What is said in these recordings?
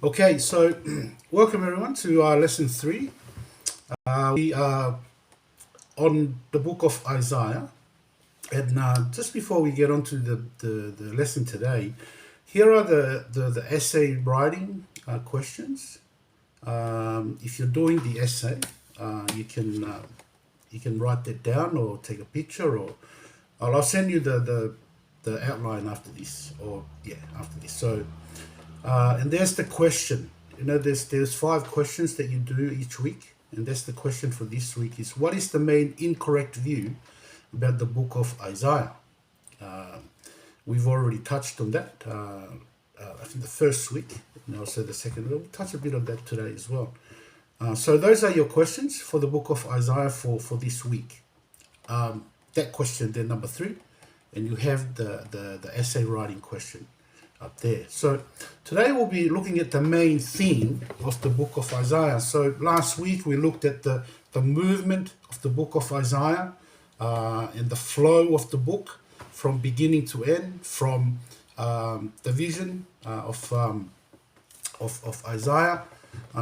Okay, so welcome everyone to lesson 3. We are on the book of Isaiah, and just before we get on to the lesson today, here are the essay writing questions. If you're doing the essay, you can write that down or take a picture, or I'll send you the outline after this, after this. So. And there's the question. There's 5 questions that you do each week, and that's the question for this week: is what is the main incorrect view about the book of Isaiah? We've already touched on that. I think the first week, and also the second. We'll touch a bit on that today as well. So those are your questions for the book of Isaiah for this week. That question, then number 3, and you have the essay writing question up there. So today we'll be looking at the main theme of the book of Isaiah. So last week we looked at the movement of the book of Isaiah and the flow of the book from beginning to end, from the vision of Isaiah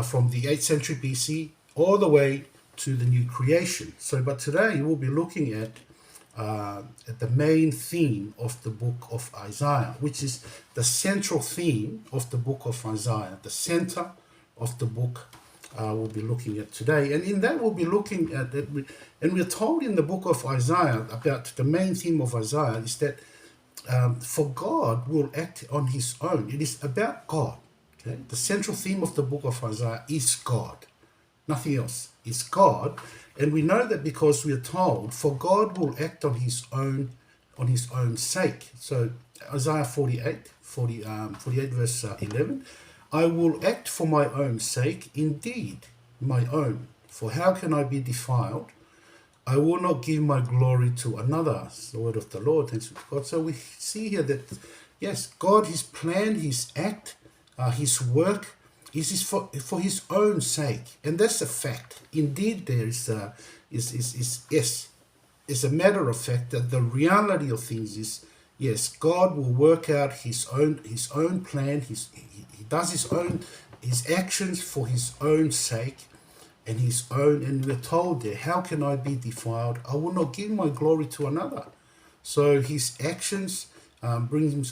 from the 8th century BC all the way to the new creation. But today we'll be looking at the main theme of the book of Isaiah, which is the central theme of the book of Isaiah, the center of the book we'll be looking at today. And in that we'll be looking at it, and we're told in the book of Isaiah about the main theme of Isaiah is that for God will act on his own. It is about God. Okay? The central theme of the book of Isaiah is God. Nothing else. It's God. And we know that because we are told, for God will act on his own sake. So Isaiah 48 verse 11, I will act for my own sake, indeed my own. For how can I be defiled? I will not give my glory to another. It's the word of the Lord. Thanks be to God. So we see here that, yes, God, his plan, his act, his work, is for his own sake, and that's a fact. Indeed, there is a matter of fact that the reality of things is, yes, God will work out his own plan. He does his actions for his own sake and his own. And we're told there, how can I be defiled? I will not give my glory to another. So his actions brings him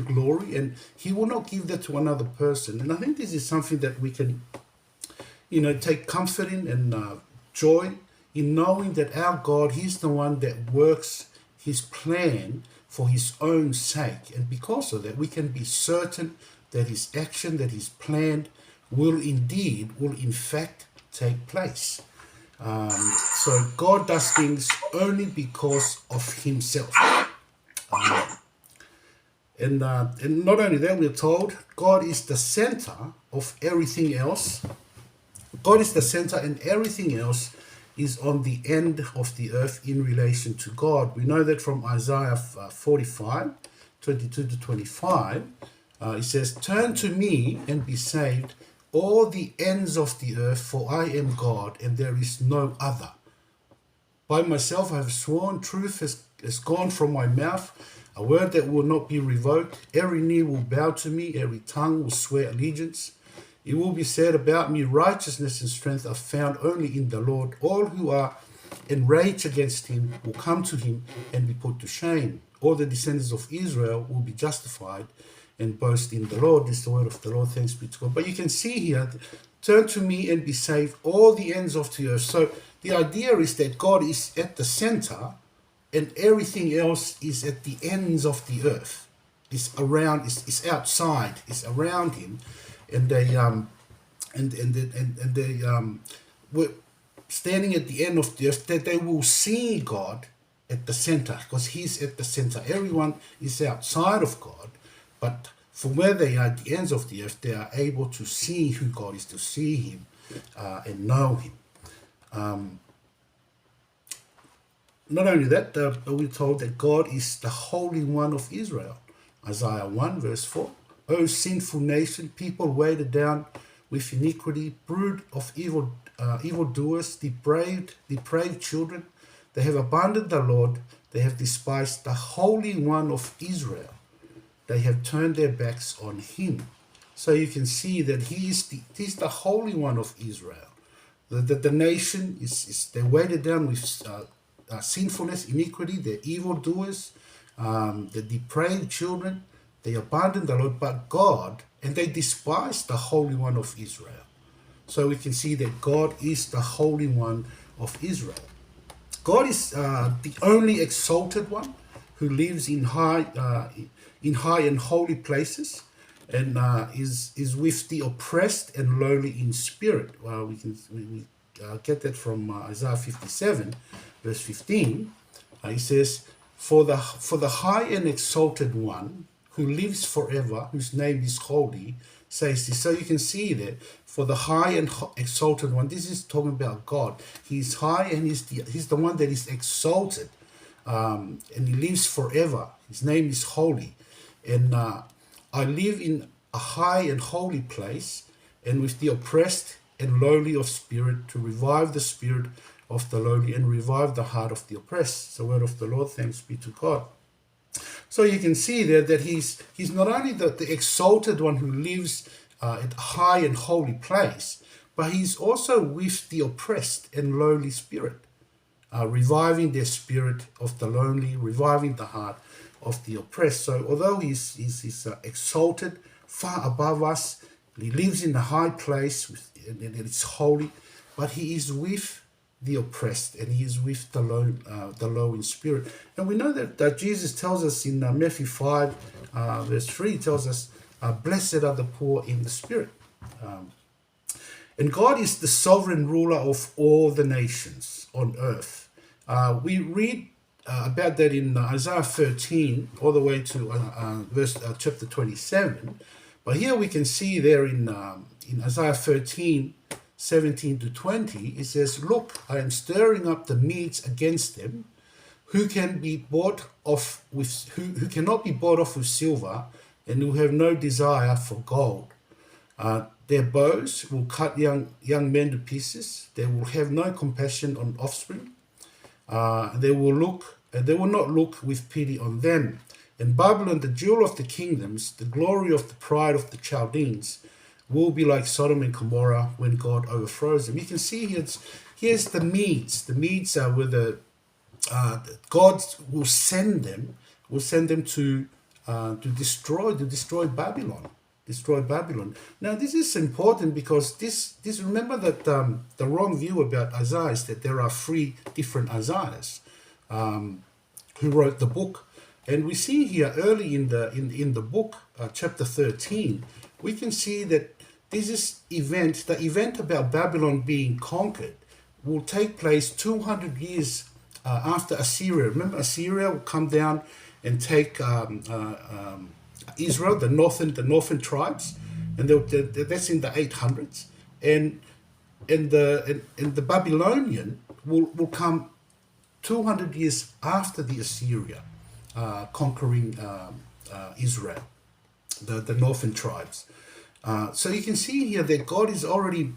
glory, and he will not give that to another person. And I think this is something that we can, take comfort in and joy in knowing that our God, he's the one that works his plan for his own sake. And because of that, we can be certain that his action, that his plan will in fact take place. So God does things only because of himself. And not only that, we're told God is the center of everything else. God is the center, and everything else is on the end of the earth in relation to God. We know that from Isaiah 45, 22 to 25. It says, turn to me and be saved, all the ends of the earth, for I am God and there is no other. By myself I have sworn, truth has gone from my mouth, a word that will not be revoked. Every knee will bow to me, every tongue will swear allegiance. It will be said about me, righteousness and strength are found only in the Lord. All who are enraged against him will come to him and be put to shame. All the descendants of Israel will be justified and boast in the Lord. This is the word of the Lord. Thanks be to God. But you can see here, turn to me and be saved, all the ends of the earth. So the idea is that God is at the center and everything else is at the ends of the earth. It's around, it's outside, it's around him. And they were standing at the end of the earth, that they will see God at the center, because he's at the center. Everyone is outside of God, but from where they are at the ends of the earth, they are able to see who God is, to see him and know him. Not only that, we're told that God is the Holy One of Israel. Isaiah 1 verse 4. O sinful nation, people weighted down with iniquity, brood of evildoers, depraved children. They have abandoned the Lord. They have despised the Holy One of Israel. They have turned their backs on him. So you can see that he's the Holy One of Israel. The nation is they're weighted down with sinfulness, iniquity, they're evildoers, the depraved children, they abandon the Lord, but God, and they despise the Holy One of Israel. So we can see that God is the Holy One of Israel. God is the only exalted one who lives in high and holy places, and is with the oppressed and lowly in spirit. We get that from Isaiah 57, verse 15. He says, "For the high and exalted one who lives forever, whose name is holy, says this." So you can see that for the high and exalted one, this is talking about God. He's high and he's the one that is exalted, and he lives forever. His name is holy, and I live in a high and holy place, and with the oppressed and lowly of spirit, to revive the spirit of the lowly and revive the heart of the oppressed. It's the word of the Lord. Thanks be to God. So you can see there that he's not only the exalted one who lives at a high and holy place, but he's also with the oppressed and lowly spirit, reviving their spirit of the lonely, reviving the heart of the oppressed. So although he's exalted, far above us, he lives in a high place and it's holy, but he is with the oppressed, and he is with the low in spirit. And we know that Jesus tells us in Matthew 5, verse 3, he tells us, "Blessed are the poor in the spirit." And God is the sovereign ruler of all the nations on earth. We read about that in Isaiah 13, all the way to chapter 27. But here we can see there in Isaiah 13, 17 to 20, it says, "Look, I am stirring up the Medes against them, who can be bought off with who cannot be bought off with silver, and who have no desire for gold. Their bows will cut young men to pieces. They will have no compassion on offspring. They will not look with pity on them. And Babylon, the jewel of the kingdoms, the glory of the pride of the Chaldeans, will be like Sodom and Gomorrah when God overthrows them." You can see here's the Medes. The Medes are where God will send them to destroy Babylon. Destroy Babylon. Now this is important because this remember that the wrong view about Isaiah is that there are 3 different Isaiahs who wrote the book. And we see here early in the book, chapter 13, we can see that the event about Babylon being conquered will take place 200 years after Assyria. Remember, Assyria will come down and take Israel, the northern tribes, and that's in the 800s, and the Babylonian will come 200 years after the Assyria conquering Israel, the northern tribes. So you can see here that God is already,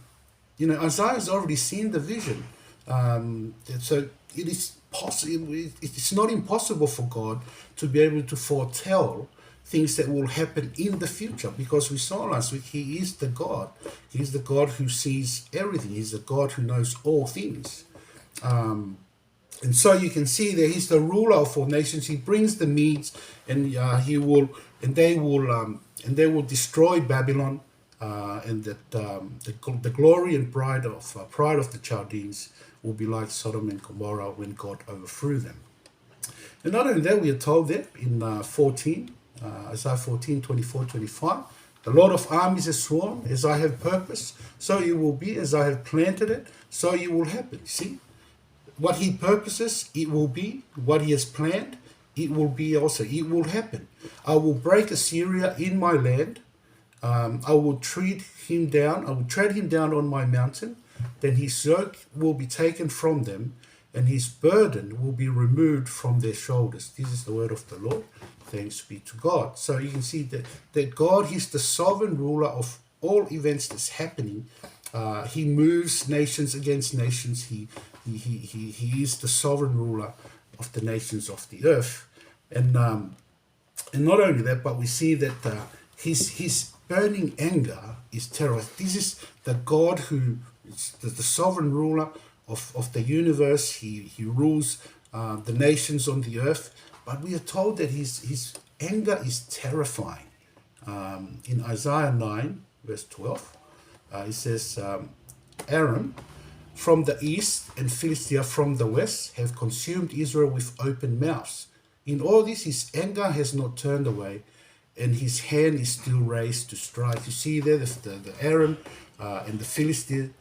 Isaiah has already seen the vision. So it is possible. It's not impossible for God to be able to foretell things that will happen in the future, because we saw last week He is the God. He is the God who sees everything. He's the God who knows all things. And so you can see that He's the ruler of all nations. He brings the Medes, and they will destroy Babylon, and that the glory and pride of the Chaldeans will be like Sodom and Gomorrah when God overthrew them. And not only that, we are told that in Isaiah 14, 24, 25, "The Lord of armies has sworn, as I have purposed, so it will be, as I have planted it, so it will happen." See? What He purposes, it will be. What He has planned, it will be also. It will happen. "I will break Assyria in my land. I will tread him down. I will tread him down on my mountain. Then his yoke will be taken from them, and his burden will be removed from their shoulders." This is the word of the Lord. Thanks be to God. So you can see that God is the sovereign ruler of all events that's happening. He moves nations against nations. He is the sovereign ruler of the nations of the earth. And not only that, but we see that burning anger is terrible. This is the God who is the sovereign ruler of the universe. He rules the nations on the earth. But we are told that his anger is terrifying. In Isaiah 9, verse 12, it says, Aram from the east and Philistia from the west have consumed Israel with open mouths. In all this, his anger has not turned away, and his hand is still raised to strike. You see there the Aram and the Philistines,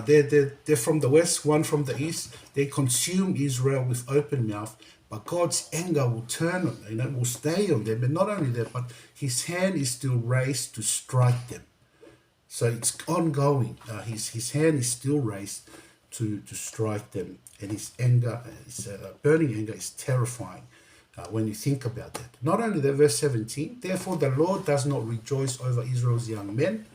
they're from the west, one from the east. They consume Israel with open mouth, but God's anger will turn, will stay on them. And not only that, but his hand is still raised to strike them. So it's ongoing. His hand is still raised to strike them, and his anger, his burning anger, is terrifying when you think about that. Not only that, verse 17, therefore the Lord does not rejoice over Israel's young men,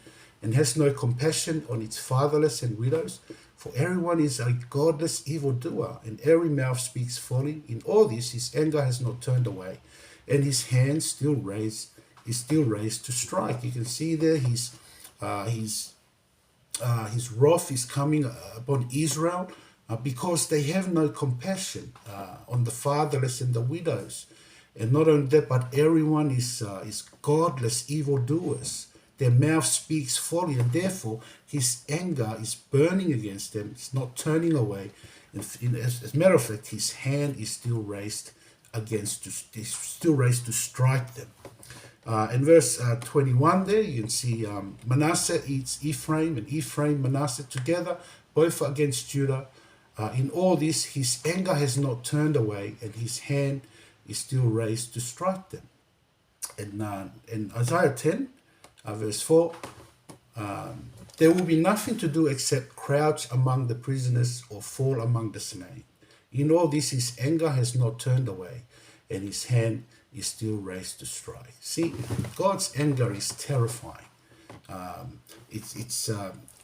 and has no compassion on its fatherless and widows, for everyone is a godless evildoer, and every mouth speaks folly. In all this, his anger has not turned away, and his hand is still raised to strike. You can see there his wrath is coming upon Israel because they have no compassion on the fatherless and the widows. And not only that, but everyone is godless evildoers. Their mouth speaks folly, and therefore his anger is burning against them. It's not turning away. As a matter of fact, his hand is still raised to strike them. In verse 21 there, you can see Manasseh eats Ephraim, and Ephraim Manasseh together, both against Judah. In all this, his anger has not turned away, and his hand is still raised to strike them. And in Isaiah 10, verse 4, there will be nothing to do except crouch among the prisoners or fall among the slain. In all this, his anger has not turned away, and his hand is still raised to strike. See, God's anger is terrifying.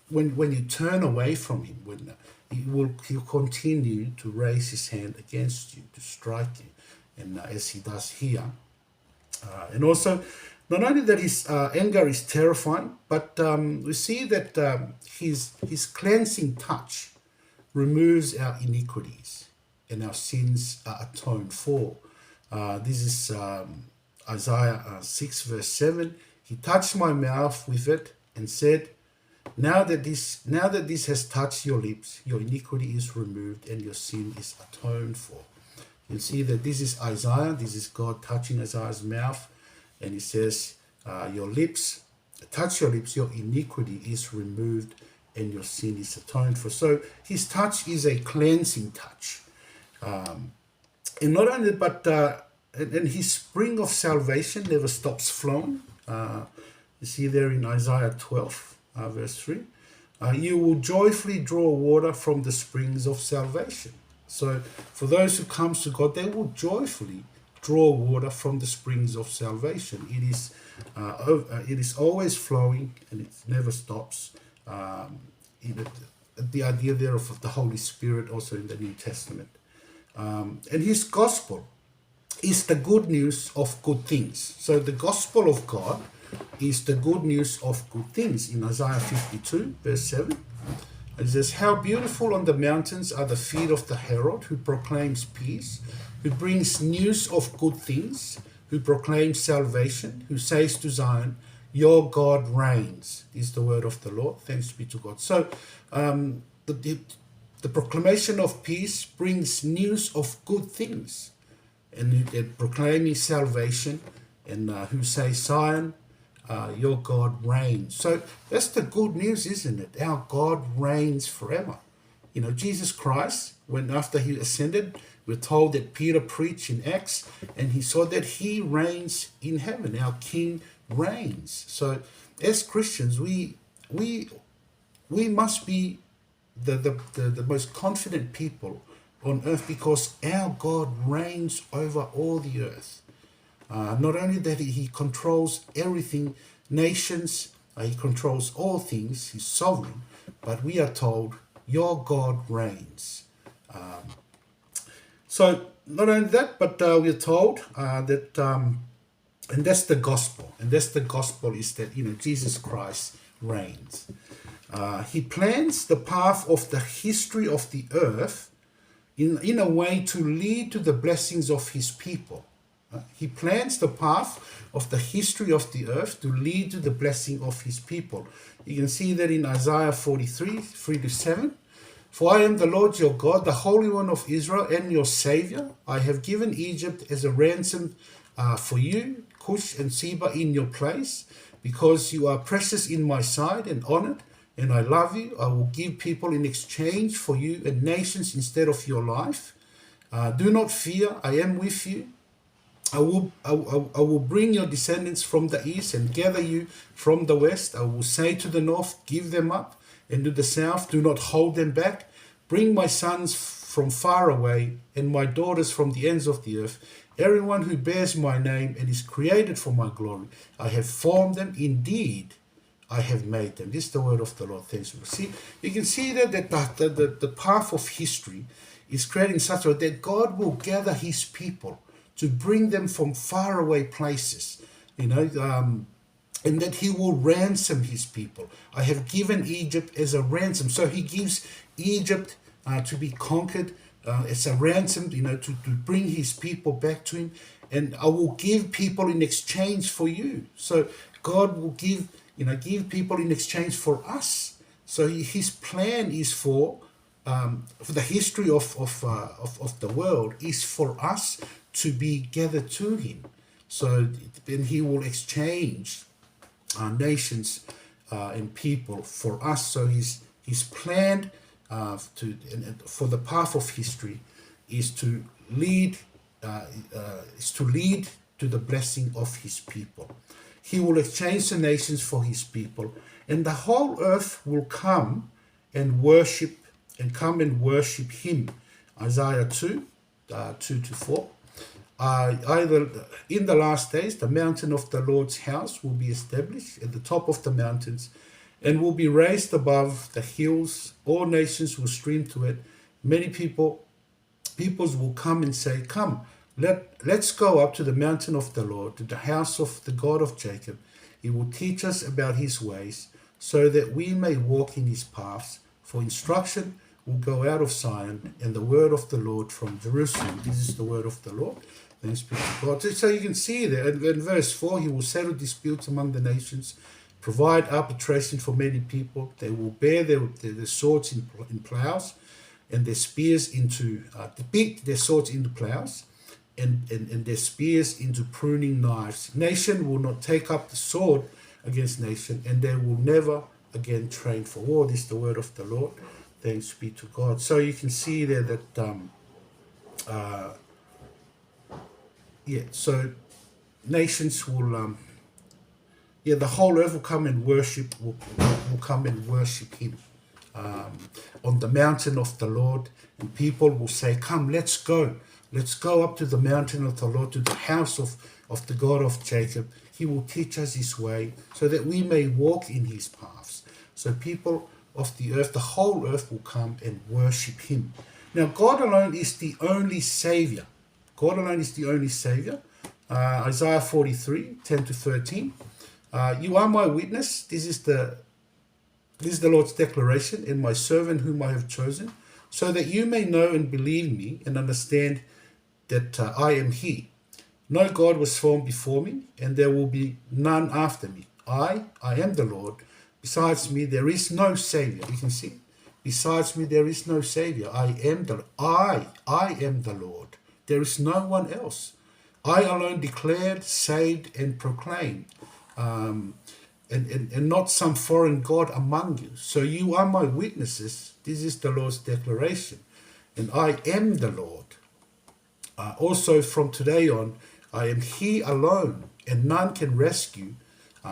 When you turn away from him, when he'll continue to raise his hand against you, to strike you, and as he does here. And also, not only that his anger is terrifying, but we see that his cleansing touch removes our iniquities, and our sins are atoned for. This is Isaiah 6 verse 7. He touched my mouth with it and said, now that this has touched your lips, your iniquity is removed and your sin is atoned for. You see that this is Isaiah. This is God touching Isaiah's mouth, and he says, your lips, touch your lips, your iniquity is removed and your sin is atoned for. So his touch is a cleansing touch. And not only, but and his spring of salvation never stops flowing. You see there in Isaiah 12, verse 3. You will joyfully draw water from the springs of salvation. So for those who come to God, they will joyfully draw water from the springs of salvation. It is always flowing, and it never stops. The idea there of the Holy Spirit also in the New Testament. And his gospel is the good news of good things. So the gospel of God is the good news of good things. In Isaiah 52, verse 7, it says, how beautiful on the mountains are the feet of the herald who proclaims peace, who brings news of good things, who proclaims salvation, who says to Zion, your God reigns, is the word of the Lord. Thanks be to God. So the proclamation of peace brings news of good things, and they're proclaiming salvation, and who say, Zion, your God reigns. So that's the good news, isn't it? Our God reigns forever. You know, Jesus Christ, when after he ascended, we're told that Peter preached in Acts, and he saw that he reigns in heaven. Our King reigns. So as Christians, we must be the most confident people on earth, because our God reigns over all the earth. Not only that, he controls everything, nations, he controls all things, he's sovereign, but we are told, your God reigns. So not only that, but we are told that And that's the gospel. And that's the gospel, is that, Jesus Christ reigns. He plans the path of the history of the earth in a way to lead to the blessings of his people. He plans the path of the history of the earth to lead to the blessing of his people. You can see that in Isaiah 43, 3-7. For I am the Lord your God, the Holy One of Israel, and your Savior. I have given Egypt as a ransom for you, Cush and Seba in your place, because you are precious in my sight and honored, and I love you. I will give people in exchange for you and nations instead of your life. Do not fear, I am with you. I will bring your descendants from the east and gather you from the west. I will say to the north, give them up, and to the south, do not hold them back. Bring my sons from far away and my daughters from the ends of the earth. Everyone who bears my name and is created for my glory. I have formed them. Indeed, I have made them. This is the word of the Lord. Thanks. See, you can see that the path of history is creating such a way that God will gather his people to bring them from faraway places, and that he will ransom his people. I have given Egypt as a ransom. So he gives Egypt to be conquered as a ransom, to bring his people back to him. And I will give people in exchange for you. So God will give people in exchange for us. So his plan is for the history of the world is for us to be gathered to him. So then he will exchange nations and people for us. So his plan for the path of history is to lead to the blessing of his people. He will exchange the nations for his people, and the whole earth will come and worship him. Isaiah 2, 2-4. Either in the last days, the mountain of the Lord's house will be established at the top of the mountains and will be raised above the hills. All nations will stream to it. Many peoples will come and say, come, let's go up to the mountain of the Lord, to the house of the God of Jacob. He will teach us about his ways, so that we may walk in his paths. For instruction will go out of Zion, and the word of the Lord from Jerusalem. This is the word of the Lord. Thanks be to God. So you can see there in verse 4, he will settle disputes among the nations, provide arbitration for many people. They will bear their swords in plows, and their spears into beat their swords into plows, and their spears into pruning knives. Nation will not take up the sword against nation, and they will never again train for war. This is the word of the Lord. Thanks be to God. So you can see there that so nations will the whole earth will come and worship him on the mountain of the Lord, and people will say, come, let's go up to the mountain of the Lord, to the house of the God of Jacob. He will teach us his way, so that we may walk in his paths. So people of the earth, the whole earth will come and worship him. Now, God alone is the only Savior. God alone is the only Savior. Isaiah 43, 10-13. You are my witness. This is the Lord's declaration, and my servant whom I have chosen, so that you may know and believe me and understand that I am he. No God was formed before me, and there will be none after me. I am the Lord. Besides me, there is no Savior. You can see, besides me, there is no Savior. I am the Lord. There is no one else. I alone declared, saved, and proclaimed, and not some foreign God among you. So you are my witnesses. This is the Lord's declaration. And I am the Lord. Also from today on, I am he alone, and none can rescue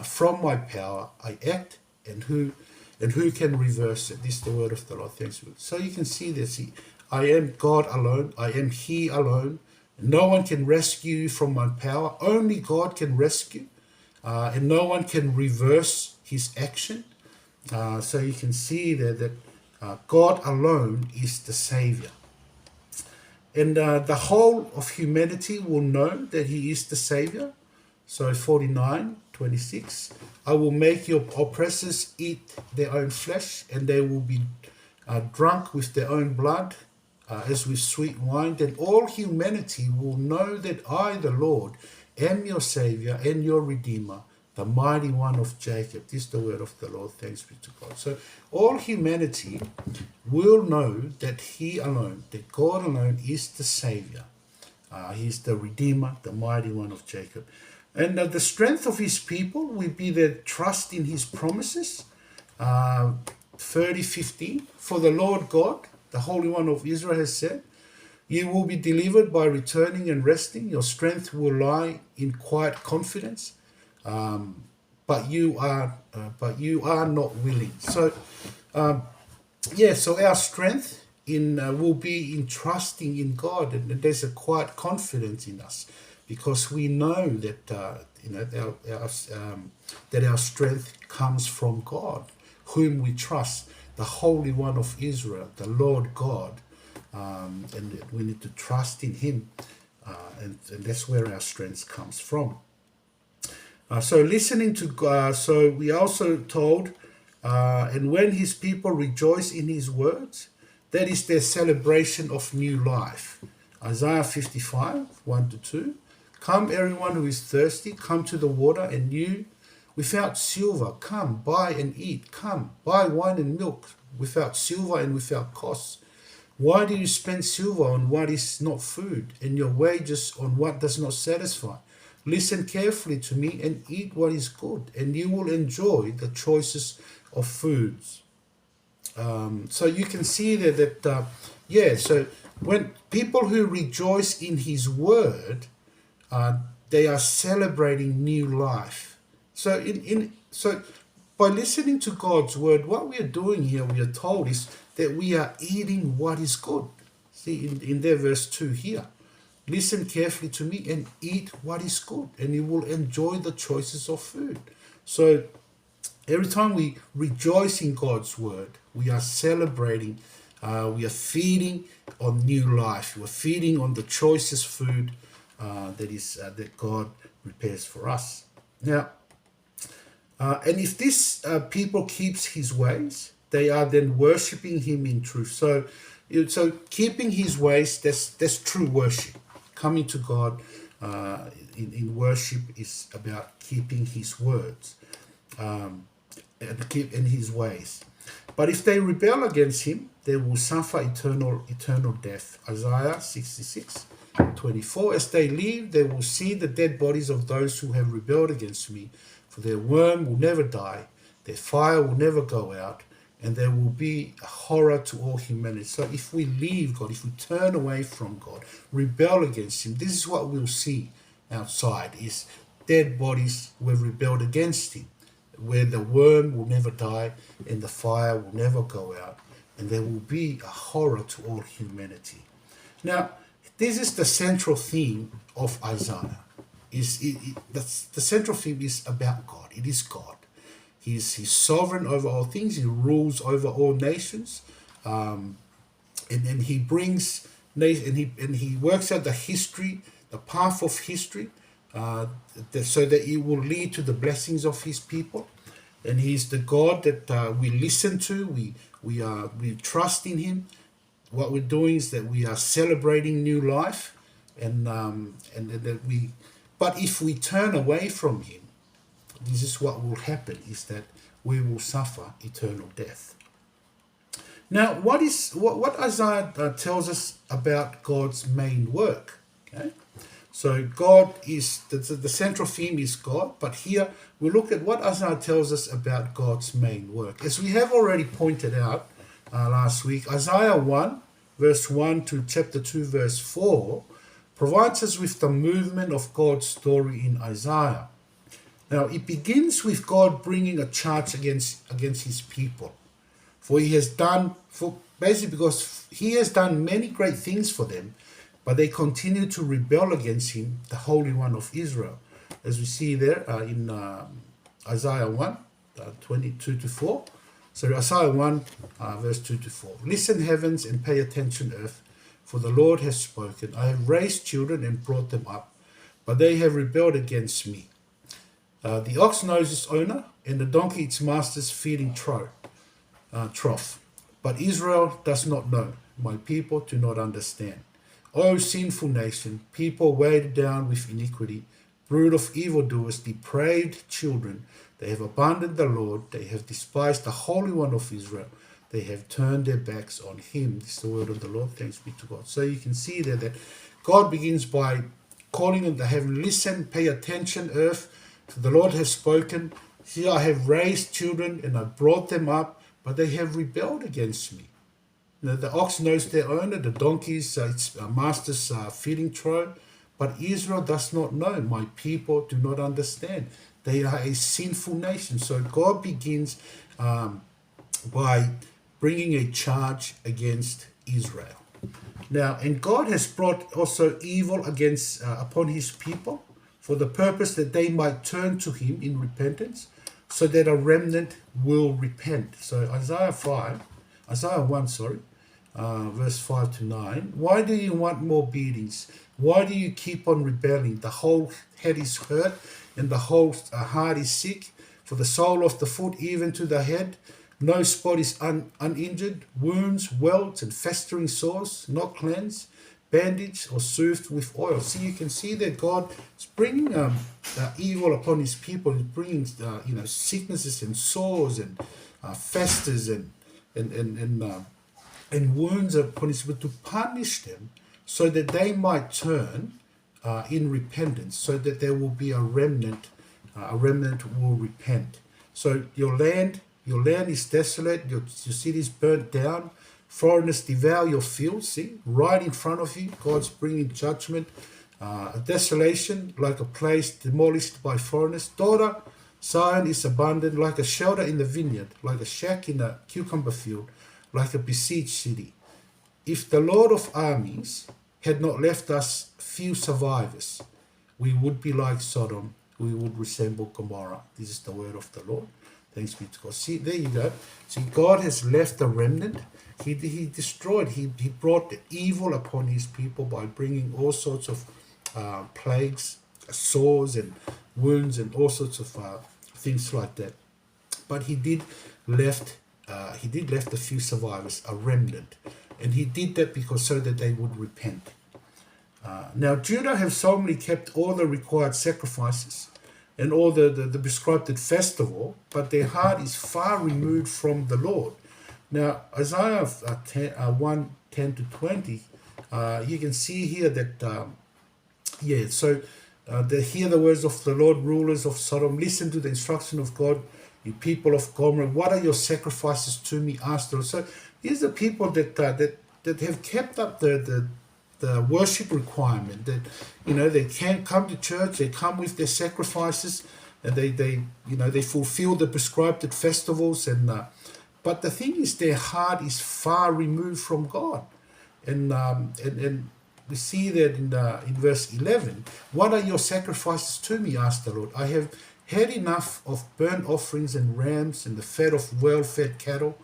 from my power. I act, and who can reverse it? This is the word of the Lord. Thanks. So you can see this. I am God alone. I am he alone. No one can rescue you from my power. Only God can rescue, and no one can reverse his action. So you can see there that God alone is the Savior. And the whole of humanity will know that he is the Savior. So 49:26, I will make your oppressors eat their own flesh, and they will be drunk with their own blood, as with sweet wine. Then all humanity will know that I, the Lord, am your Savior and your Redeemer, the mighty one of Jacob. This is the word of the Lord. Thanks be to God. So all humanity will know that He alone, that God alone is the Savior. He's the Redeemer, the mighty one of Jacob. And the strength of His people will be their trust in His promises. 30:15, for the Lord God, the Holy One of Israel, has said, you will be delivered by returning and resting. Your strength will lie in quiet confidence. But you are not willing. So so our strength will be in trusting in God, and there's a quiet confidence in us, because we know that that our strength comes from God, whom we trust, the Holy One of Israel, the Lord God, and we need to trust in Him, and that's where our strength comes from. So listening to God, so we also told, and when His people rejoice in His words, that is their celebration of new life. Isaiah 55:1-2. Come, everyone who is thirsty, come to the water, and you without silver, come, buy and eat. Come, buy wine and milk without silver and without cost. Why do you spend silver on what is not food, and your wages on what does not satisfy? Listen carefully to me and eat what is good, and you will enjoy the choicest of foods. So you can see there that, so when people who rejoice in His word, they are celebrating new life. So so by listening to God's word, what we are doing here, we are told, is that we are eating what is good. See, in their verse 2 here. Listen carefully to me and eat what is good, and you will enjoy the choices of food. So every time we rejoice in God's word, we are celebrating, we are feeding on new life. We're feeding on the choicest food that God prepares for us. Now, and if this people keeps His ways, they are then worshiping Him in truth. So keeping His ways, that's true worship. Coming to God in worship is about keeping His words and keep in His ways. But if they rebel against Him, they will suffer eternal death. Isaiah 66:24. As they live, they will see the dead bodies of those who have rebelled against me. For their worm will never die, their fire will never go out, and there will be a horror to all humanity. So if we leave God, if we turn away from God, rebel against Him, this is what we'll see outside, is dead bodies who have rebelled against Him, where the worm will never die and the fire will never go out, and there will be a horror to all humanity. Now, this is the central theme of Isaiah. The central theme is about God. It is God. He's sovereign over all things. He rules over all nations, and He brings and he works out the history, the path of history, so that it will lead to the blessings of His people. And He's the God that we listen to. We trust in Him. What we're doing is that we are celebrating new life, and that we. But if we turn away from Him, this is what will happen, is that we will suffer eternal death. Now, what Isaiah tells us about God's main work? Okay, so God is, the central theme is God, but here we look at what Isaiah tells us about God's main work. As we have already pointed out last week, Isaiah 1, verse 1 to chapter 2, verse 4, provides us with the movement of God's story in Isaiah. Now, it begins with God bringing a charge against His people. Because He has done many great things for them, but they continue to rebel against Him, the Holy One of Israel. As we see there in Isaiah 1, 22-4. So Isaiah 1, verse 2-4. Listen, heavens, and pay attention, earth, for the Lord has spoken. I have raised children and brought them up, but they have rebelled against me. The ox knows its owner, and the donkey its master's feeding trough. But Israel does not know. My people do not understand. O sinful nation, people weighed down with iniquity, brood of evildoers, depraved children, they have abandoned the Lord, they have despised the Holy One of Israel, they have turned their backs on him. This is the word of the Lord, thanks be to God. So you can see there that God begins by calling on the heaven, listen, pay attention, earth, for the Lord has spoken. See, I have raised children and I brought them up, but they have rebelled against me. The ox knows their owner, the donkey's its master's feeding trough, but Israel does not know. My people do not understand. They are a sinful nation. So God begins by bringing a charge against Israel. Now, and God has brought also evil against upon his people for the purpose that they might turn to him in repentance, so that a remnant will repent. So Isaiah 1, verse 5 to 9. Why do you want more beatings? Why do you keep on rebelling? The whole head is hurt and the whole heart is sick. For the sole of the foot even to the head, no spot is uninjured. Wounds, welts, and festering sores, not cleansed, bandaged or soothed with oil. See, you can see that God is bringing evil upon his people. He's bringing sicknesses and sores and festers and wounds upon his people to punish them, so that they might turn in repentance, so that there will be a remnant will repent. So your land is desolate, your city is burnt down, foreigners devour your fields. See, right in front of you, God's bringing judgment, a desolation like a place demolished by foreigners. Daughter, Zion is abandoned like a shelter in the vineyard, like a shack in a cucumber field, like a besieged city. If the Lord of armies had not left us few survivors, we would be like Sodom, we would resemble Gomorrah. This is the word of the Lord. Thanks be to God. See, there you go. See, God has left a remnant. He destroyed, he brought the evil upon his people by bringing all sorts of plagues, sores and wounds and all sorts of things like that. But he did left a few survivors, a remnant. And he did that because so that they would repent. Now, Judah have solemnly kept all the required sacrifices and all the prescribed festival, but their heart is far removed from the Lord. Now, Isaiah 1, 10 to 20, you can see here that, hear the words of the Lord, rulers of Sodom, listen to the instruction of God, you people of Gomorrah, what are your sacrifices to me? Asked the Lord. So here's the people that have kept up the worship requirement, that they can't come to church, they come with their sacrifices, and they fulfill the prescribed festivals, and but the thing is, their heart is far removed from God, and we see that in verse 11. What are your sacrifices to me? Asked the Lord. I have had enough of burnt offerings and rams and the fat of well-fed cattle.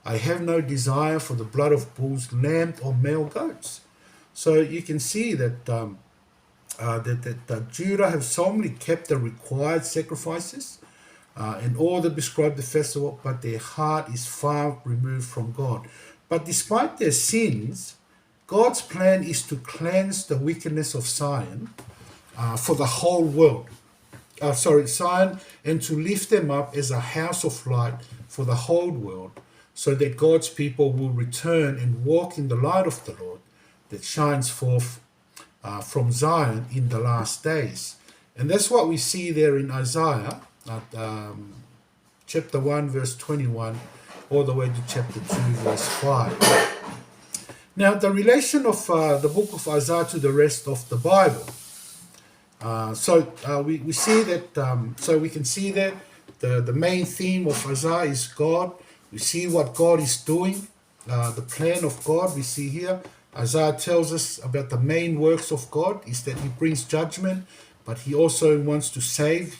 I have no desire for the blood of bulls, lambs, or male goats. So you can see that that Judah have solemnly kept the required sacrifices and all the prescribed festival, but their heart is far removed from God. But despite their sins, God's plan is to cleanse the wickedness of Zion for the whole world. Zion, and to lift them up as a house of light for the whole world, so that God's people will return and walk in the light of the Lord that shines forth from Zion in the last days. And that's what we see there in Isaiah, chapter 1, verse 21, all the way to chapter 2, verse 5. Now, the relation of the book of Isaiah to the rest of the Bible. We see that, so we can see that the main theme of Isaiah is God. We see what God is doing, the plan of God we see here. Isaiah tells us about the main works of God is that he brings judgment, but he also wants to save.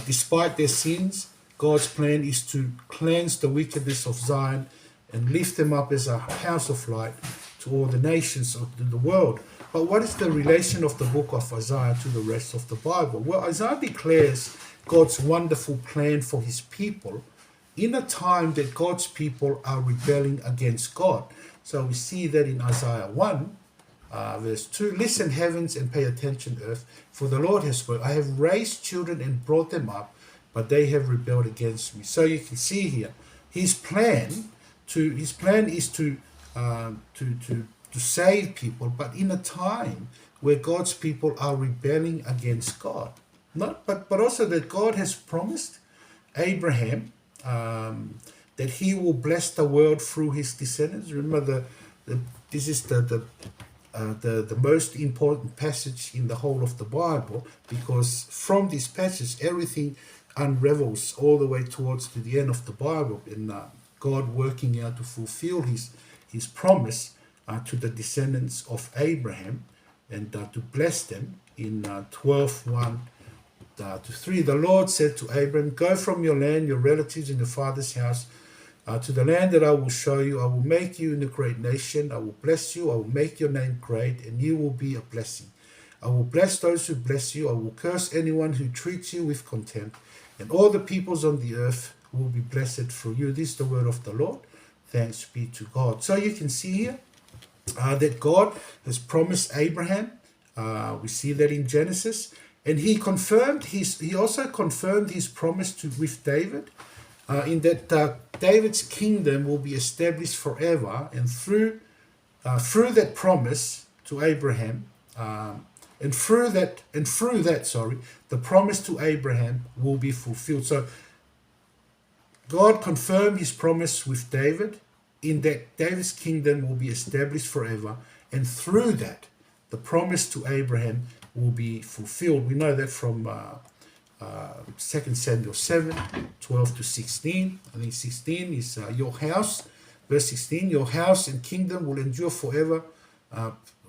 Despite their sins, God's plan is to cleanse the wickedness of Zion and lift them up as a house of light to all the nations of the world. But what is the relation of the book of Isaiah to the rest of the Bible? Well, Isaiah declares God's wonderful plan for his people in a time that God's people are rebelling against God. So we see that in Isaiah 1, verse 2, listen heavens and pay attention earth, for the Lord has spoken. I have raised children and brought them up, but they have rebelled against me. So you can see here, his plan is to save people, but in a time where God's people are rebelling against God. But also that God has promised Abraham that he will bless the world through his descendants. Remember, this is the most important passage in the whole of the Bible, because from this passage everything unravels all the way towards to the end of the Bible, and God working out to fulfill his promise to the descendants of Abraham, and to bless them in 12:1 to 3. The Lord said to Abraham, go from your land, your relatives, and your father's house, to the land that I will show you. I will make you in a great nation. I will bless you. I will make your name great, and you will be a blessing. I will bless those who bless you. I will curse anyone who treats you with contempt, and all the peoples on the earth will be blessed through you. This is the word of the Lord. Thanks be to God. So you can see here that God has promised Abraham. We see that in Genesis, and he also confirmed his promise with David, in that David's kingdom will be established forever, and through that promise to Abraham, the promise to Abraham will be fulfilled. So God confirmed his promise with David, in that David's kingdom will be established forever, and through that, the promise to Abraham will be fulfilled. We know that from 2 Samuel 7, 12 to 16. I think 16 is your house. Verse 16, your house and kingdom will endure forever,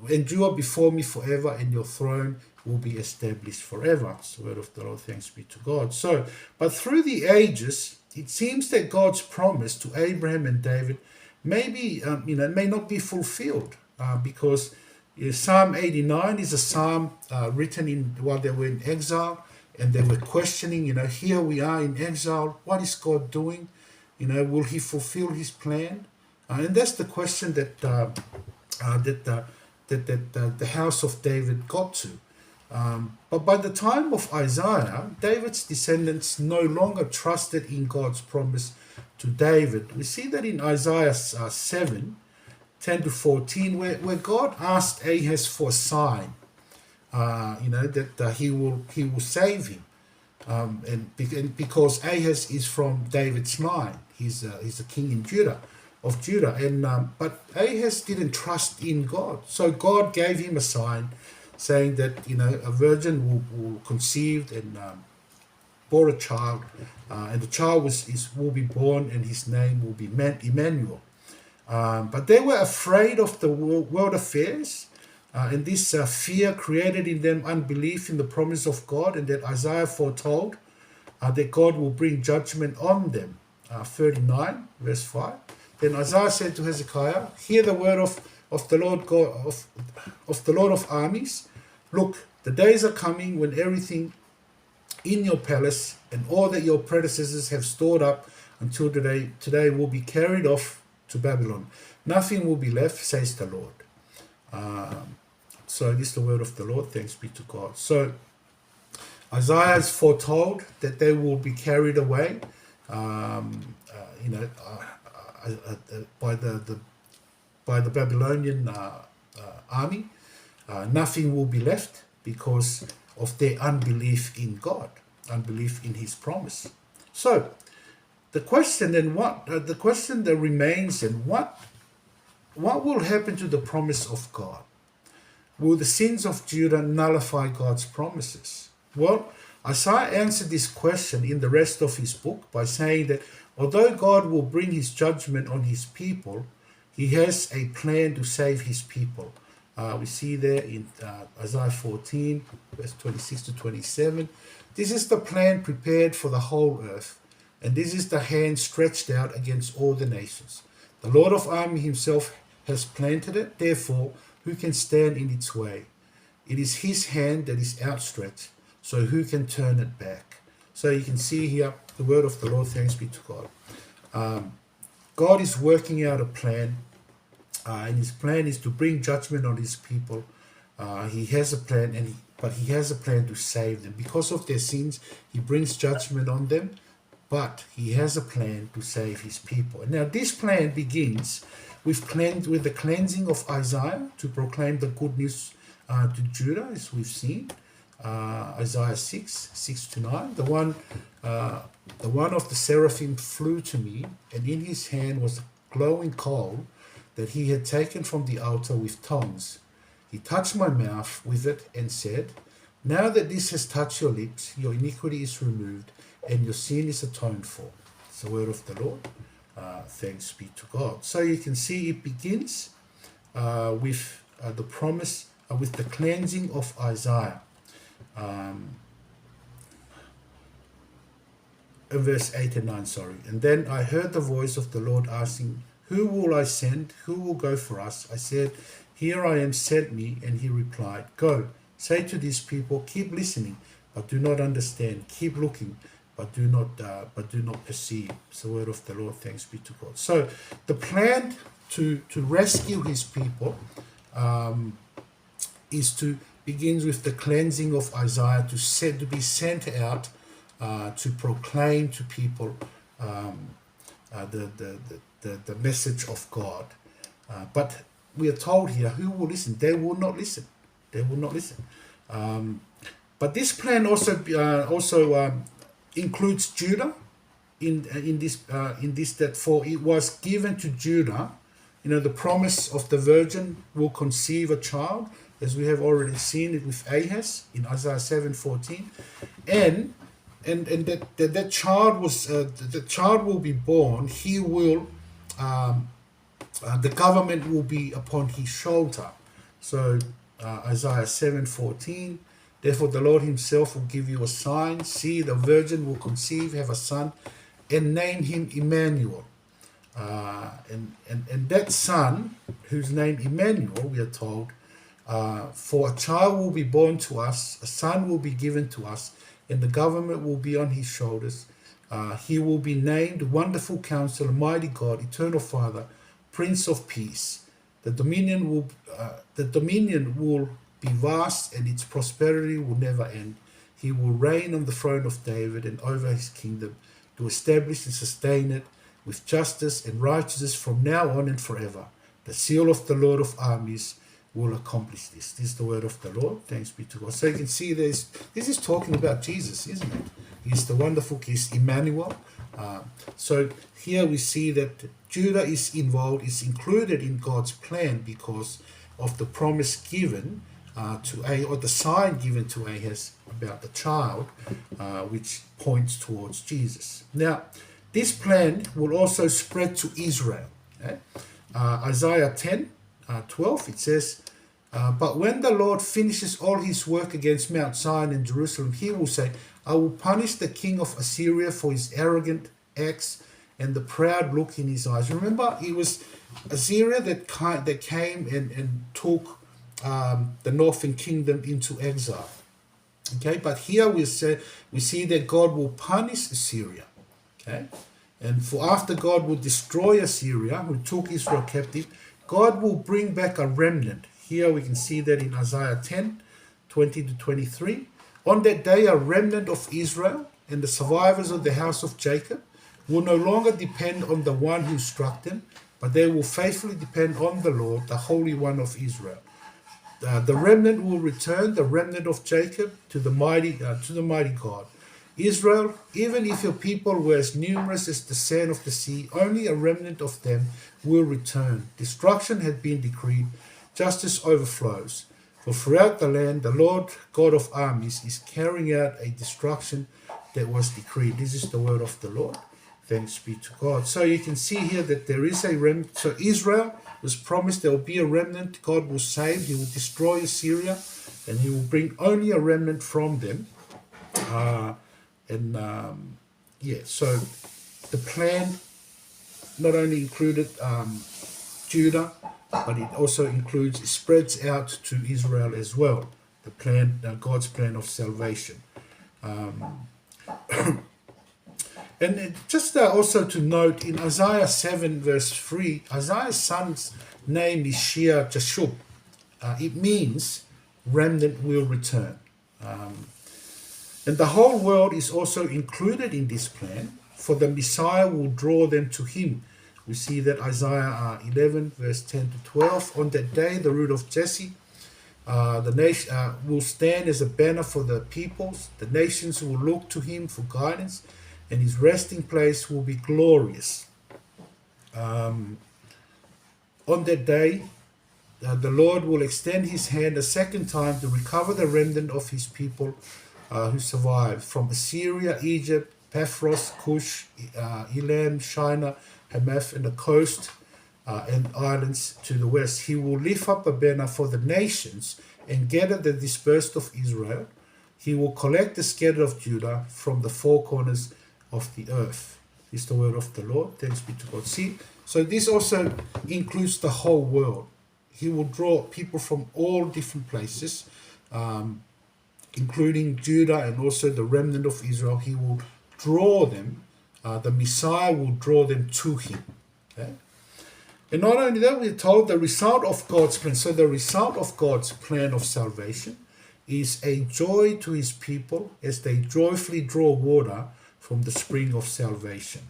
endure before me forever, and your throne will be established forever. It's the word of the Lord. Thanks be to God. So, but through the ages, it seems that God's promise to Abraham and David may not be fulfilled, because Psalm 89 is a psalm written while they were in exile, and they were questioning, here we are in exile. What is God doing? Will he fulfill his plan? And that's the question that the house of David got to. But by the time of Isaiah, David's descendants no longer trusted in God's promise to David. We see that in Isaiah 7, 10 to 14, where God asked Ahaz for a sign, that he will save him, and because Ahaz is from David's line, he's a king in Judah, and but Ahaz didn't trust in God, so God gave him a sign, saying that a virgin will conceive and bore a child, and the child will be born, and his name will be Emmanuel. But they were afraid of the world affairs, and this fear created in them unbelief in the promise of God, and that Isaiah foretold that God will bring judgment on them. 39 verse 5. Then Isaiah said to Hezekiah, hear the word of the Lord God of the Lord of armies. Look, the days are coming when everything in your palace and all that your predecessors have stored up until today will be carried off to Babylon. Nothing will be left, says the Lord. So this is the word of the Lord. Thanks be to God. So Isaiah is foretold that they will be carried away, by the Babylonian army. Nothing will be left because of their unbelief in God, unbelief in His promise. So the question that remains, and what will happen to the promise of God? Will the sins of Judah nullify God's promises? Well, Isaiah answered this question in the rest of his book by saying that although God will bring his judgment on his people, he has a plan to save his people. We see there in Isaiah 14, verse 26 to 27. This is the plan prepared for the whole earth, and this is the hand stretched out against all the nations. The Lord of armies himself has planted it, therefore Who can stand in its way? It is his hand that is outstretched, so who can turn it back? So you can see here the word of the Lord. Thanks be to God. God is working out a plan, and his plan is to bring judgment on his people. He has a plan, but he has a plan to save them. Because of their sins, he brings judgment on them, but he has a plan to save his people. And now this plan begins with the cleansing of Isaiah to proclaim the good news to Judah, as we've seen. Isaiah 6:6-9. The one of the seraphim flew to me, and in his hand was a glowing coal that he had taken from the altar with tongs. He touched my mouth with it and said, "Now that this has touched your lips, your iniquity is removed and your sin is atoned for." It's the word of the Lord. Thanks be to God. So you can see it begins with the promise, with the cleansing of Isaiah. Verse 8 and 9, sorry. And then I heard the voice of the Lord asking, "Who will I send? Who will go for us?" I said, "Here I am, send me." And he replied, "Go, say to these people, keep listening, but do not understand. Keep looking, but do not perceive." It's the word of the Lord. Thanks be to God. So the plan to rescue his people begins with the cleansing of Isaiah, to be sent out to proclaim to people the message of God. But we are told here, who will listen? They will not listen. They will not listen. But this plan also includes Judah in this that for it was given to Judah, the promise of the virgin will conceive a child, as we have already seen it with Ahaz in Isaiah 7:14, and that child the child will be born. He will the government will be upon his shoulder. So Isaiah 7:14. Therefore the Lord himself will give you a sign. See, the virgin will conceive, have a son, and name him Emmanuel. And that son, whose name Emmanuel, we are told, for a child will be born to us, a son will be given to us, and the government will be on his shoulders. He will be named Wonderful Counselor, Mighty God, Eternal Father, Prince of Peace. The dominion will be vast, and its prosperity will never end. He will reign on the throne of David and over his kingdom, to establish and sustain it with justice and righteousness from now on and forever. The seal of the Lord of armies will accomplish this. This is the word of the Lord. Thanks be to God. So you can see this is talking about Jesus, isn't it? He's the wonderful, he's Emmanuel. So here we see that Judah is involved, is included in God's plan because of the promise given or the sign given to Ahaz about the child, which points towards Jesus. Now, this plan will also spread to Israel. Okay? Isaiah 10:12, it says, "But when the Lord finishes all his work against Mount Zion and Jerusalem, he will say, I will punish the king of Assyria for his arrogant acts and the proud look in his eyes." Remember, it was Assyria that came and took the northern kingdom into exile. Okay, but here we see that God will punish Assyria. Okay, and for after God will destroy Assyria, who took Israel captive, God will bring back a remnant. Here we can see that in Isaiah 10:20-23. On that day, a remnant of Israel and the survivors of the house of Jacob will no longer depend on the one who struck them, but they will faithfully depend on the Lord, the Holy One of Israel. The remnant will return, the remnant of Jacob, to the mighty God. Israel, even if your people were as numerous as the sand of the sea, only a remnant of them will return. Destruction had been decreed, justice overflows. For throughout the land, the Lord God of armies is carrying out a destruction that was decreed. This is the word of the Lord. Thanks be to God. So you can see here that there is a remnant. So Israel was promised there will be a remnant. God will save. He will destroy Assyria, and he will bring only a remnant from them. So the plan not only included Judah, but it also includes, spreads out to Israel as well, the plan, God's plan of salvation. And just also to note, in Isaiah 7 verse 3, Isaiah's son's name is Shea Jashub. It means remnant will return. And the whole world is also included in this plan, for the Messiah will draw them to him. We see that Isaiah 11 verse 10 to 12. On that day, the root of Jesse, the nation will stand as a banner for the peoples. The nations will look to him for guidance, and his resting place will be glorious. On that day, the Lord will extend his hand a second time to recover the remnant of his people who survived from Assyria, Egypt, Paphros, Cush, Elam, Shinar, Hamath, and the coast and islands to the west. He will lift up a banner for the nations and gather the dispersed of Israel. He will collect the scattered of Judah from the four corners of the earth. This is the word of the Lord. Thanks be to God. See, so this also includes the whole world. He will draw people from all different places, including Judah and also the remnant of Israel. He will draw them. The Messiah will draw them to him. Okay? And not only that, we're told the result of God's plan. So the result of God's plan of salvation is a joy to his people as they joyfully draw water from the spring of salvation.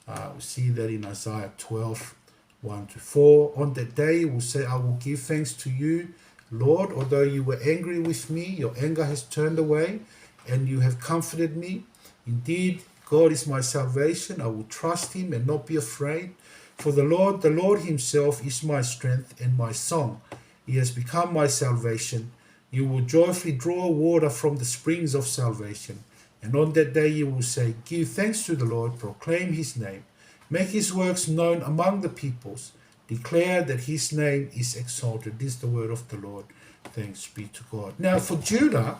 We see that in Isaiah 12, 1 to 4. On that day you will say, I will give thanks to you, Lord, although you were angry with me, your anger has turned away, and you have comforted me. Indeed, God is my salvation. I will trust him and not be afraid. For the Lord himself is my strength and my song. He has become my salvation. You will joyfully draw water from the springs of salvation. And on that day you will say, give thanks to the Lord, proclaim his name, make his works known among the peoples, declare that his name is exalted. This is the word of the Lord. Thanks be to God. Now for Judah,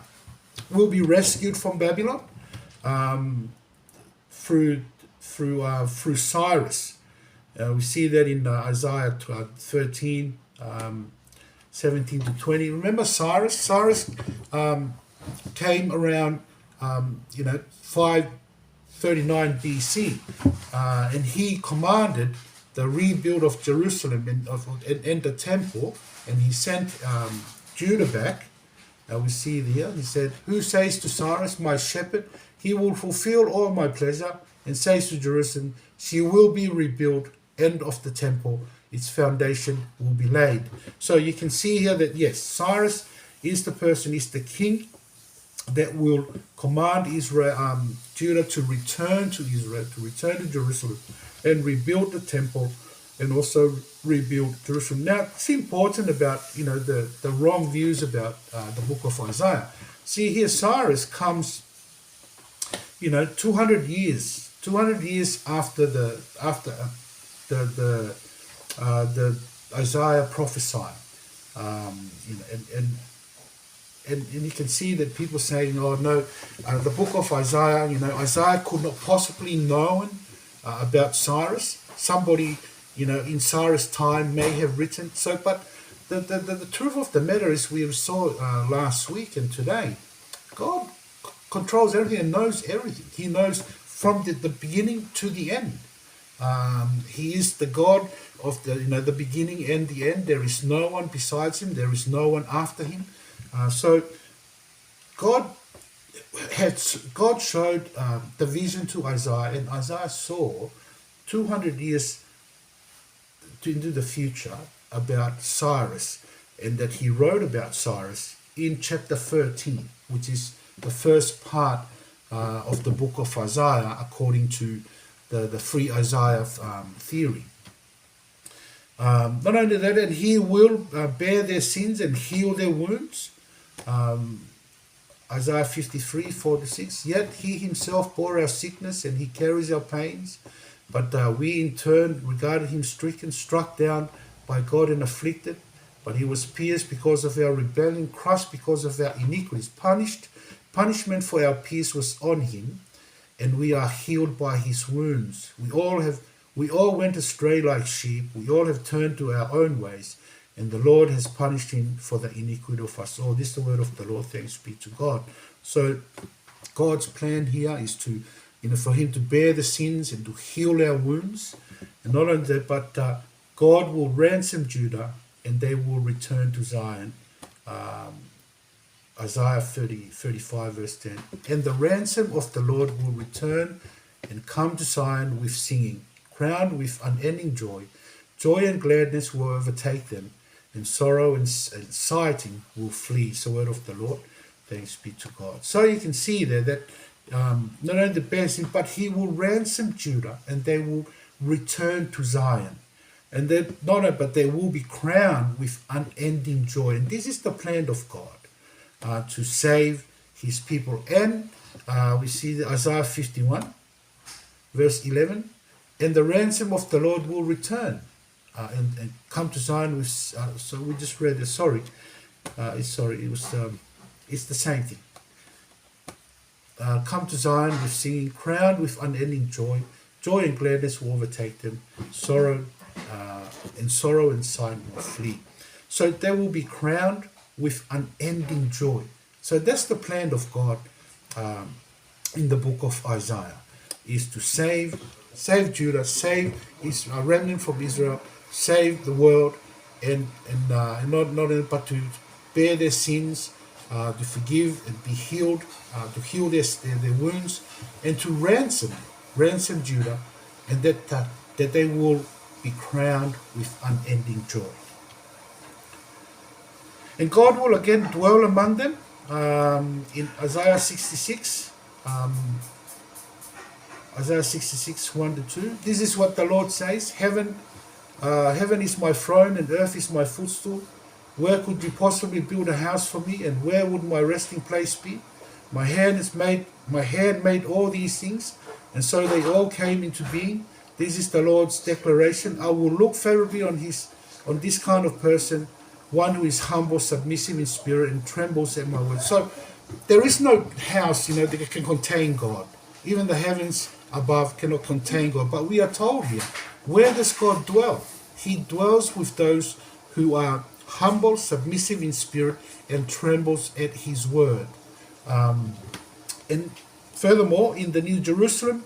will be rescued from Babylon through Cyrus. We see that in Isaiah 13, 17 to 20. Remember Cyrus? Cyrus came around 539 BC, and he commanded the rebuild of Jerusalem and the temple, and he sent Judah back. We see here, he said, who says to Cyrus, my shepherd, he will fulfill all my pleasure, and says to Jerusalem, she will be rebuilt, end of the temple, its foundation will be laid. So you can see here that yes, Cyrus is the person, is the king that will command Israel, Judah to return to Israel, to return to Jerusalem, and rebuild the temple, and also rebuild Jerusalem. Now, it's important about the wrong views about the book of Isaiah. See here, Cyrus comes 200 years after the Isaiah prophesied, and you can see that people saying, oh no, the book of Isaiah, Isaiah could not possibly know about Cyrus. Somebody in Cyrus' time may have written so, but the truth of the matter is, we saw last week and today, God controls everything and knows everything. He knows from the beginning to the end. He is the God of the beginning and the end. There is no one besides him. There is no one after him. So God showed the vision to Isaiah, and Isaiah saw 200 years into the future about Cyrus, and that he wrote about Cyrus in chapter 13, which is the first part of the book of Isaiah according to the free Isaiah theory. Not only that, and he will bear their sins and heal their wounds. Isaiah 53, 4-6. Yet he himself bore our sickness and he carries our pains. But we in turn regarded him stricken, struck down by God and afflicted. But he was pierced because of our rebellion, crushed because of our iniquities, punished. Punishment for our peace was on him, and we are healed by his wounds. We all went astray like sheep. We all have turned to our own ways, and the Lord has punished him for the iniquity of us all. This is the word of the Lord. Thanks be to God. So God's plan here is to, for him to bear the sins and to heal our wounds. And not only that, but God will ransom Judah and they will return to Zion. Isaiah 35 verse 10. And the ransom of the Lord will return and come to Zion with singing, crowned with unending joy. Joy and gladness will overtake them, and sorrow and sighing will flee. It's the word of the Lord. Thanks be to God. So you can see there that not only the blessing, but he will ransom Judah and they will return to Zion. And they not only, but they will be crowned with unending joy. And this is the plan of God, to save his people. And we see Isaiah 51, verse 11. And the ransom of the Lord will return and come to Zion with. So we just read this. It's the same thing. Come to Zion with singing, crowned with unending joy. Joy and gladness will overtake them. Sorrow and sighing will flee. So they will be crowned with unending joy. So that's the plan of God in the book of Isaiah, is to save Judah, save a remnant from Israel, save the world, and not only but to bear their sins, to forgive and be healed, to heal their wounds, and to ransom Judah, and that they will be crowned with unending joy. And God will again dwell among them in Isaiah 66. Isaiah 66, 1 to 2. This is what the Lord says. Heaven is my throne and earth is my footstool. Where could you possibly build a house for me, and where would my resting place be? My hand made all these things, and so they all came into being. This is the Lord's declaration. I will look favorably on this kind of person, one who is humble, submissive in spirit, and trembles at my word. So there is no house, that can contain God. Even the heavens above cannot contain God. But we are told here, where does God dwell? He dwells with those who are humble, submissive in spirit, and trembles at his word. And furthermore, in the New Jerusalem,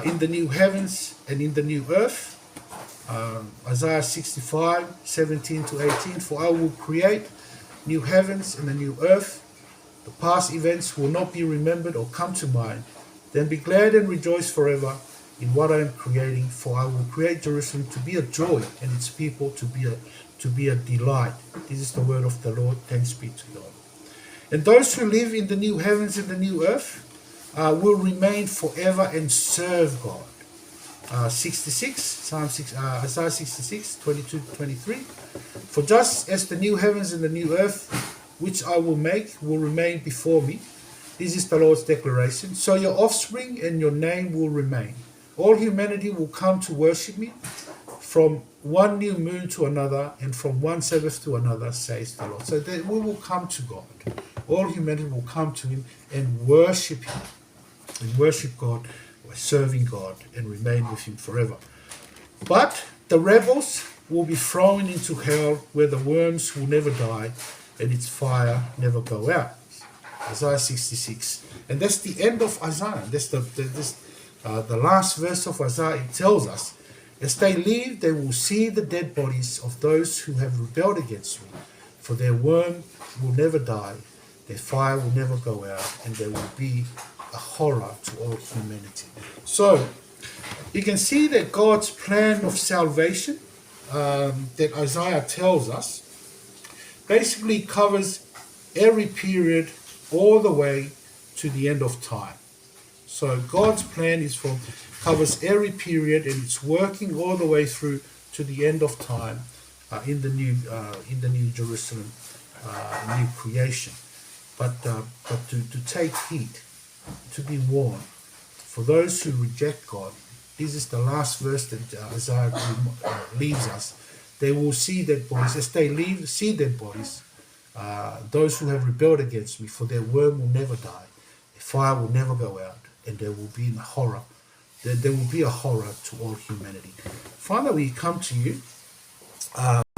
in the new heavens and in the new earth, Isaiah 65, 17 to 18, for I will create new heavens and a new earth. The past events will not be remembered or come to mind. Then be glad and rejoice forever in what I am creating, for I will create Jerusalem to be a joy and its people to be a delight. This is the word of the Lord. Thanks be to God. And those who live in the new heavens and the new earth will remain forever and serve God. Isaiah 66, 22 to 23. For just as the new heavens and the new earth, which I will make, will remain before me, this is the Lord's declaration, so your offspring and your name will remain. All humanity will come to worship me, from one new moon to another, and from one Sabbath to another, says the Lord. So that we will come to God. All humanity will come to him and worship him. And worship God by serving God and remain with him forever. But the rebels will be thrown into hell, where the worms will never die and its fire never go out. Isaiah 66. And that's the end of Isaiah. That's the last verse of Isaiah. It tells us, as they leave, they will see the dead bodies of those who have rebelled against me. For their worm will never die, their fire will never go out, and there will be a horror to all humanity. So, you can see that God's plan of salvation that Isaiah tells us basically covers every period all the way to the end of time. So God's plan covers every period, and it's working all the way through to the end of time in the new Jerusalem, new creation. But to take heed, to be warned, for those who reject God, this is the last verse that Isaiah leaves us. They will see dead bodies. As they see dead bodies, those who have rebelled against me, for their worm will never die, their fire will never go out, and there will be a horror. There will be a horror to all humanity. Father, we come to you